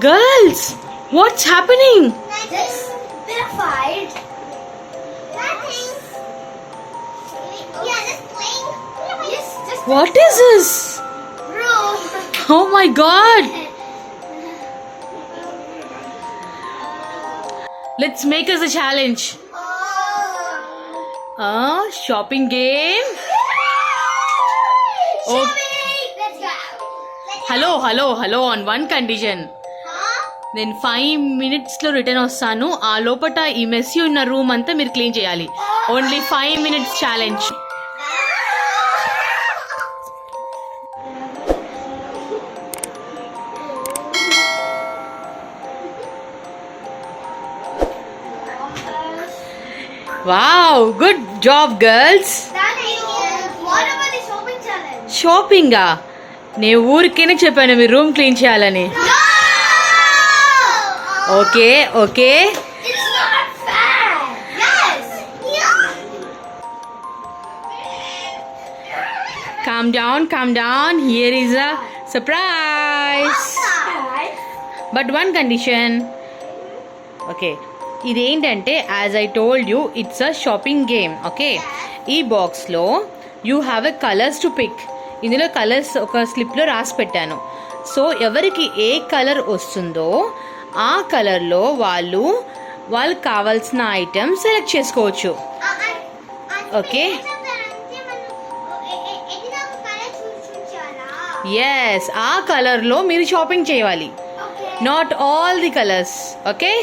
Girls, what's happening? Just bit of fight. Nothing. Yeah, just playing. Yes, just. What is this? Room. Oh my god! Let's make us a challenge. Oh. Shopping game. Oh. Let's go. Hello on one condition. నేను 5 minutesలో return వస్తాను. ఆ లోపల ఈ messy ఉన్న room అంతా మీరు clean చేయాలి. Only 5 minutes challenge. Wow, good job girls. What about the shopping challenge? షాపింగా? నేను ఊరికేనే చెప్పాను మీ రూమ్ క్లీన్ చేయాలని. No! Okay okay. It's not fair. Yes. Yeah. Calm down. Here is a surprise. But one condition. Okay. ఇదేంటంటే as I told you it's a shopping game. Okay, ఈ బాక్స్లో you have a colours to pick. ఇందులో colours ఒక స్లిప్లో రాసి పెట్టాను. So ఎవరికి ఏ colour వస్తుందో ఆ కలర్లో వాళ్ళకి కావాల్సిన ఐటమ్ సెలెక్ట్ చేసుకోవచ్చు. ఓకే, ఎస్, ఆ కలర్లో మీరు షాపింగ్ చేయాలి. Not all the colours. Okay,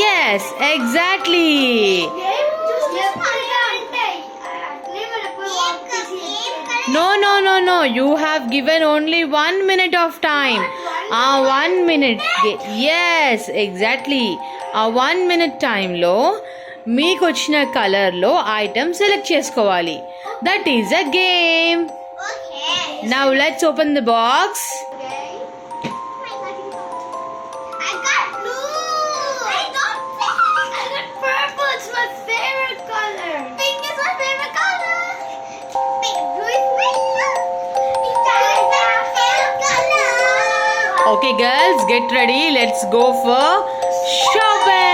yes, exactly. No, you have given only 1 minute of time. 1 minute. Yes, exactly. 1 minute time లో మీకు వచ్చిన కలర్ లో ఐటమ్ సెలెక్ట్ చేసుకోవాలి. That is a game. Now let's open the box. Okay girls, get ready. Let's go for shopping.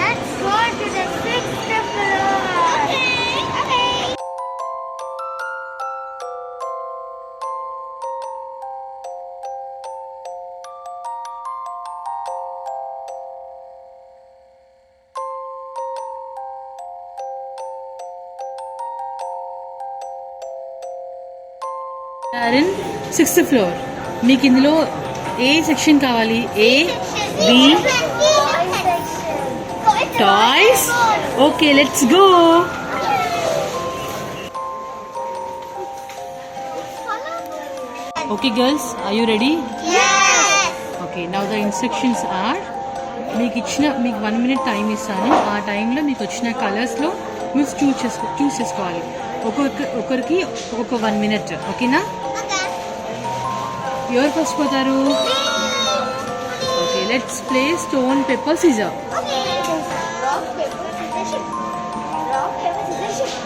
Let's go to the sixth floor. Okay. Are in 6th floor. మీకు ఇందులో ఏ section కావాలి? A, B, toys. Okay, let's go. Okay girls, are you ready? Yes. Okay, now the instructions are, మీకు 1 minute time ఇస్తాను. ఆ టైంలో మీకు వచ్చిన కలర్స్లో మీరు చూస్ చేసుకోవాలి. ఒకరికి ఒక్కొక్క 1 minute. ఓకేనా? ఎవరు ఫస్ట్ పోతారు? Okay, let's play stone paper scissor. Okay. Rock, paper, scissors. Rock, paper, scissors.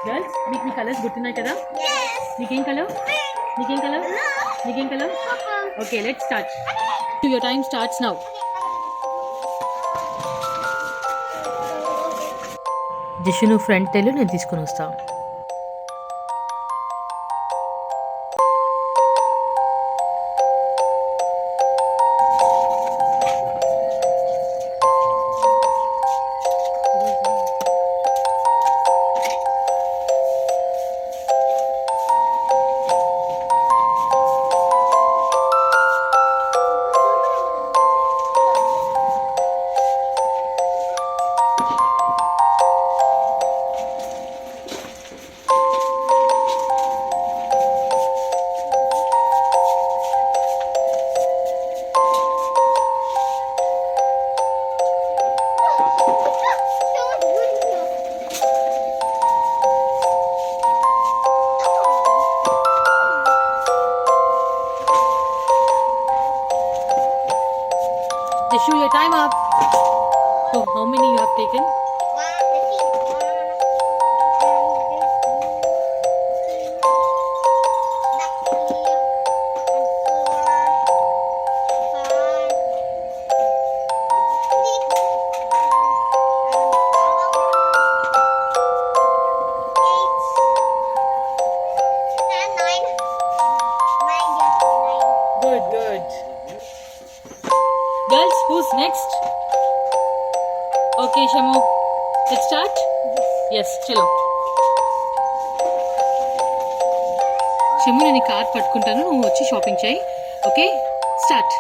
Girls, మీకు మీ కలర్స్ గుర్తున్నాయి కదా? Yes. నీకేం colour? Okay, let's start. Your time starts now. జిషును ఫ్రంట్ టైల్ నేను తీసుకొని వస్తాను. Let's start. Yes, chalo. Shammu నేను ఈ కార్డ్ పట్టుకుంటాను, నువ్వు వచ్చి షాపింగ్ చేయి. Okay, start.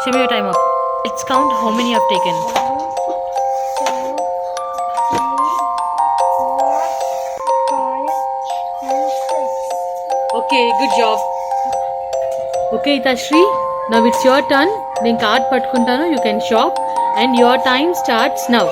Show me your time up. Let's count how many you have taken. 1, 2, 3, 4, 5, and 6. Okay, good job. Okay, Itashri, now it's your turn. నేను కార్డ్ పట్టుకుంటాను, you can shop and your time starts now.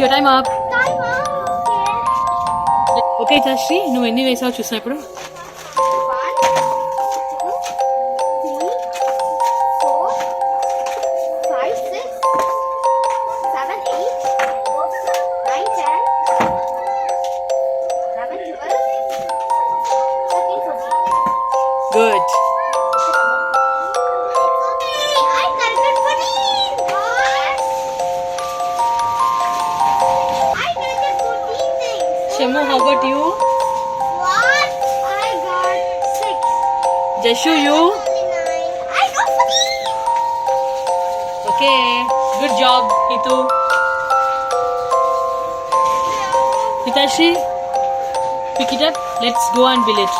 Your time up. Time out. Okay, Itashri, నువ్వు ఎన్ని వేసావు చూసా ఇప్పుడు. 1, 2, 3, 4, 5, 6, 7, 8, 9, 10, 11, 12, 13, 14. Good. I collected 14. What? I collected 14 things. Shemu, how about you? What? I got 6. Jashu, you? Only 9. I got 14. Okay, good job, Hitu. Itashri, pick it up. Let's go and bill it.